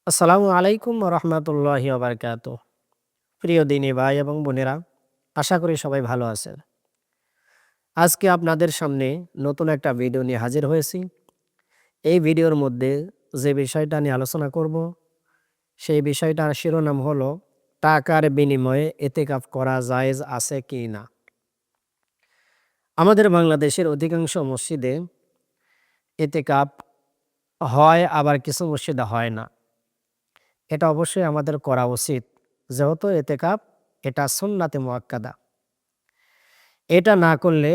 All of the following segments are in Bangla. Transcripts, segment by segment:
আসসালামু আলাইকুম রহমতুল্লাহি ওবারকাত। প্রিয় দিনী ভাই এবং বোনেরা, আশা করি সবাই ভালো আছেন। আজকে আপনাদের সামনে নতুন একটা ভিডিও নিয়ে হাজির হয়েছি। এই ভিডিওর মধ্যে যে বিষয়টা নিয়ে আলোচনা করব, সেই বিষয়টার শিরোনাম হলো টাকার বিনিময়ে এতেকাফ করা জায়েজ আছে কি না। আমাদের বাংলাদেশের অধিকাংশ মসজিদে এতেকাফ হয়, আবার কিছু মসজিদে হয় না। এটা অবশ্যই আমাদের করা উচিত, যেহেতু এতেকাফ এটা সুন্নাতে মুআক্কাদা। এটা না করলে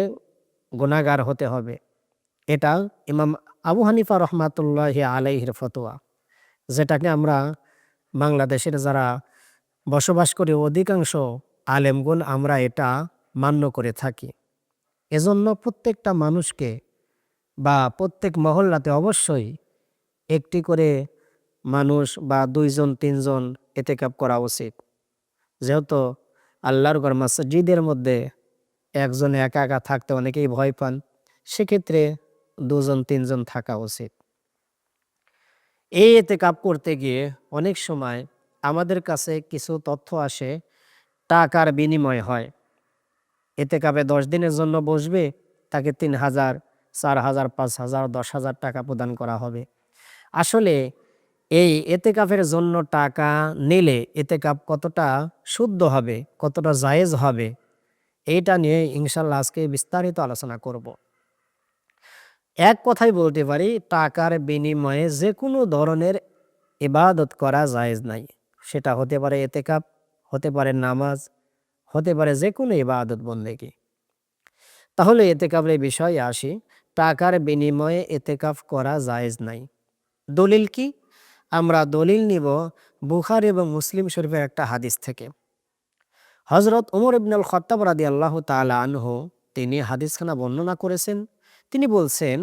গুনাহগার হতে হবে। এটা ইমাম আবু হানিফা রহমাতুল্লাহি আলাইহির ফতোয়া, যেটাকে আমরা বাংলাদেশের যারা বসবাস করি অধিকাংশ আলেমগণ আমরা এটা মান্য করে থাকি। এজন্য প্রত্যেকটা মানুষকে বা প্রত্যেক মহল্লাতে অবশ্যই একটি করে মানুষ বা ২ জন ৩ জন এতেকাফ করা উচিত। যেহেতু আল্লাহর ঘর মসজিদের মধ্যে একজন একা একা থাকতে অনেকেই ভয় পান, সেক্ষেত্রে ২ জন ৩ জন থাকা উচিত। এই এতেকাফ করতে গিয়ে অনেক সময় আমাদের কাছে কিছু তথ্য আসে, টাকার বিনিময় হয়। এতেকাফে ১০ দিনের জন্য বসবে, তাকে ৩,০০০, ৪,০০০, ৫,০০০, ১০,০০০ টাকা প্রদান করা হবে। আসলে এই এতেকাফের জন্য টাকা নিলে এতেকাফ কতটা শুদ্ধ হবে, কতটা জায়েজ হবে, এইটা নিয়ে ইনশাআল্লাহ আজকে বিস্তারিত আলোচনা করব। এক কথায় বলতে পারি, টাকার বিনিময়ে যেকোনো ধরনের ইবাদত করা জায়েজ নাই। সেটা হতে পারে এতেকাফ, হতে পারে নামাজ, হতে পারে যেকোনো ইবাদত বন্দেগী। তাহলে এতেকাফের বিষয়ে আসি। টাকার বিনিময়ে এতেকাফ করা জায়েজ নাই। দলিল কি? আমরা দলিল নিব বুখারী এবং মুসলিম শরীফের একটা হাদিস থেকে। হযরত ওমর ইবনুল খাত্তাব রাদিয়াল্লাহু তাআলা আনহু তিনি হাদিসখানা বর্ণনা করেছেন। তিনি বলছেন,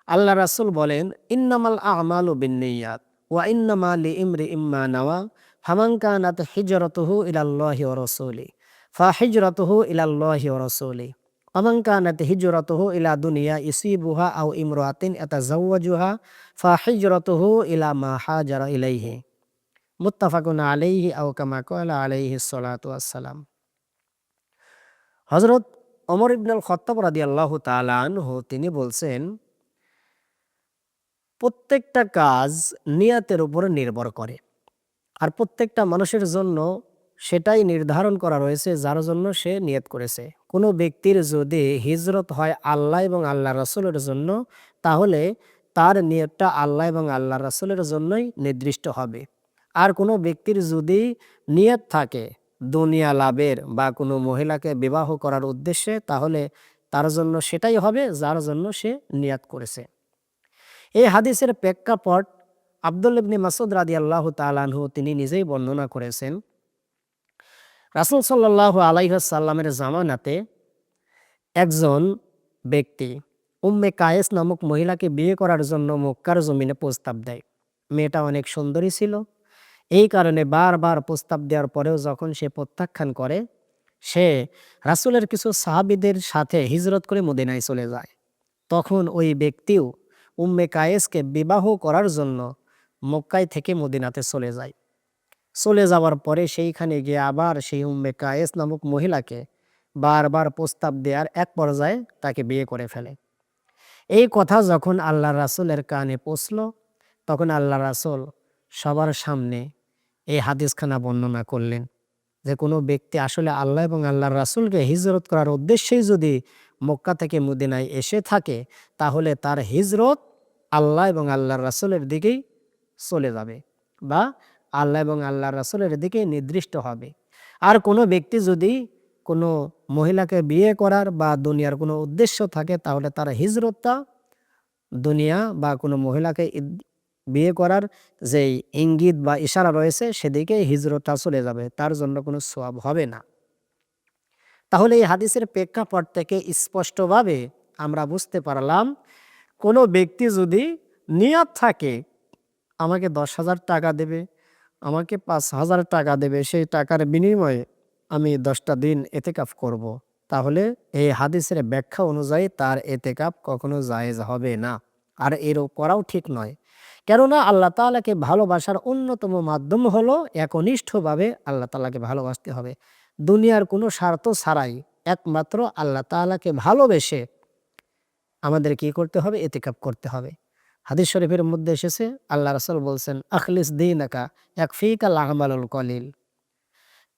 আল্লাহ রাসূল বলেন, ইন্নামাল আমালু বিন্নিয়াত ওয়া ইন্নামা লিইমরিইম মা নাওয়া ফামান কানাত হিজরাতুহু ইলাল্লাহি ওয়া রাসূলি ফাহিজরাতুহু ইলাল্লাহি ওয়া রাসূলি ওয়া মান কানাত হিজরাতুহু ইলা দুনিয়া ইসিবুহা আও ইমরাতিন ইয়াতাযাওয়াজুহা ফাহিজরাতুহু ইলা মা হাজারা ইলাইহি মুত্তাফাকুন আলাইহি আও কামা ক্বালা আলাইহিস সালাতু ওয়াসসালাম। হযরত ওমর ইবনুল খাত্তাব রাদিয়াল্লাহু তাআলা আনহু তিনি বলছেন, প্রত্যেকটা কাজ নিয়াতের উপরে নির্ভর করে। আর প্রত্যেকটা মানুষের জন্য সেটাই নির্ধারণ করা রয়েছে যার জন্য সে নিয়ত করেছে। কোনো ব্যক্তির যদি হিজরত হয় আল্লাহ এবং আল্লাহ রাসূলের জন্য, তাহলে তার নিয়তটা আল্লাহ এবং আল্লাহ রাসূলের জন্যই নির্দিষ্ট হবে। আর কোনো ব্যক্তির যদি নিয়ত থাকে দুনিয়া লাভের বা কোনো মহিলাকে বিবাহ করার উদ্দেশ্যে, তাহলে তার জন্য সেটাই হবে যার জন্য সে নিয়ত করেছে। এই হাদিসের প্রেক্ষাপট আব্দুল্লাহ ইবনে মাসউদ রাদিয়াল্লাহু তাআলা আনহু তিনি নিজেই বর্ণনা করেছেন। রাসূল সাল্লাল্লাহু আলাইহি ওয়াসাল্লামের জামানাতে একজন ব্যক্তি উম্মে কায়েস নামক মহিলাকে বিয়ে করার জন্য মক্কার জমিনে প্রস্তাব দেয়। মেয়েটা অনেক সুন্দরী ছিল। এই কারণে বারবার প্রস্তাব দেওয়ার পরেও যখন সে প্রত্যাখ্যান করে, সে রাসূলের কিছু সাহাবীদের সাথে হিজরত করে মদিনায় চলে যায়। তখন ওই ব্যক্তিও উম্মে কায়েসকে বিবাহ করার জন্য মক্কায় থেকে মদিনাতে চলে যায়। চলে যাওয়ার পরে সেইখানে গিয়ে আবার সেই উম্মে কায়েস নামক মহিলাকে বারবার প্রস্তাব দেওয়ার এক পর্যায়ে তাকে বিয়ে করে ফেলে। এই কথা যখন আল্লাহ রাসূলের কানে পৌঁছল, তখন আল্লাহ রাসূল সবার সামনে এই হাদিসখানা বর্ণনা করলেন যে, কোনো ব্যক্তি আসলে আল্লাহ এবং আল্লাহর রাসূলকে হিজরত করার উদ্দেশ্যেই যদি মক্কা থেকে মদিনায় এসে থাকে, তাহলে তার হিজরত আল্লাহ এবং আল্লাহর রাসূলের দিকেই চলে যাবে বা আল্লাহ এবং আল্লাহর রাসূলের দিকেই নির্দিষ্ট হবে। আর কোনো ব্যক্তি যদি কোনো মহিলাকে বিয়ে করার বা দুনিয়ার কোনো উদ্দেশ্য থাকে, তাহলে তার হিজরতটা দুনিয়া বা কোনো মহিলাকে বিয়ে করার যেই ইঙ্গিত বা ইশারা রয়েছে সেদিকে হিজরতটা চলে যাবে, তার জন্য কোনো সওয়াব হবে না। তাহলে এই হাদিসের প্রেক্ষাপট থেকে স্পষ্টভাবে আমরা বুঝতে পারলাম, কোনো ব্যক্তি যদি নিয়ত থাকে আমাকে ১০,০০০ টাকা দেবে, আমাকে ৫,০০০ টাকা দেবে, সেই টাকার বিনিময়ে আমি ১০টা দিন এতেকাফ করব, তাহলে এই হাদিসের ব্যাখ্যা অনুযায়ী তার এতেকাফ কখনো জায়েজ হবে না। আর এরও করাও ঠিক নয়। কেননা আল্লাহ তাআলাকে ভালোবাসার অন্যতম মাধ্যম হলো একনিষ্ঠভাবে আল্লাহ তাআলাকে ভালোবাসতে হবে। দুনিয়ার কোনো স্বার্থ ছাড়াই একমাত্র আল্লাহ তাআলাকে ভালোবেসে আমাদের কি করতে হবে? ইতিকাফ করতে হবে। হাদিস শরীফের মধ্যে এসেছে আল্লাহ রাসূল বলছেন, "আখলিস দীনাকা ইয়াকফিকাল আমালুল কলিল।"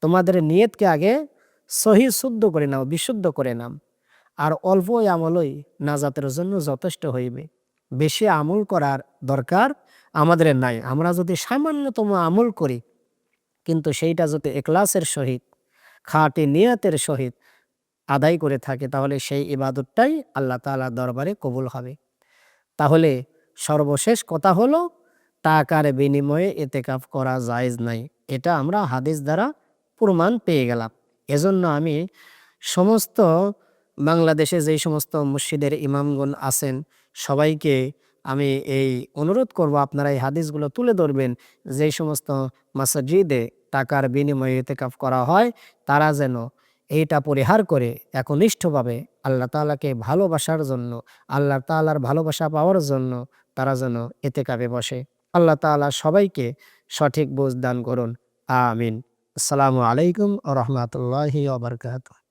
তোমাদের নিয়তকে আগে সহি শুদ্ধ করে নাও, বিশুদ্ধ করে নাও। আর অল্প আমলই নাজাতের জন্য যথেষ্ট হইবে। বেশি আমল করার দরকার আমাদের নাই। আমরা যদি সামান্যতম আমল করি কিন্তু সেইটা যদি ইখলাসের সহিত, খাঁটি নিয়তের সহিত আদায় করে থাকে তাহলে সেই ইবাদতটাই আল্লাহ তাআলার দরবারে কবুল হবে। তাহলে সর্বশেষ কথা হলো টাকার বিনিময়ে ইতিকাফ করা জায়েজ নাই। এটা আমরা হাদিস দ্বারা প্রমাণ পেয়ে গেলাম। এজন্য আমি সমস্ত বাংলাদেশে যেই সমস্ত মসজিদের ইমামগণ আছেন সবাইকে আমি এই অনুরোধ করব আপনারা এই হাদিসগুলো তুলে ধরবেন। যেই সমস্ত মসজিদে টাকার বিনিময়ে ইতিকাফ করা হয় তারা যেন এইটা পরিহার করে একনিষ্ঠভাবে আল্লাহ তাআলাকে ভালোবাসার জন্য, আল্লাহ তাআলার ভালোবাসা পাওয়ার জন্য তারা যেন ইতিকাফে বসে। আল্লাহ তাআলা সবাইকে সঠিক বুঝ দান করুন। আমিন। আসসালামু আলাইকুম ওয়া রাহমাতুল্লাহি ওয়া বারাকাতুহু।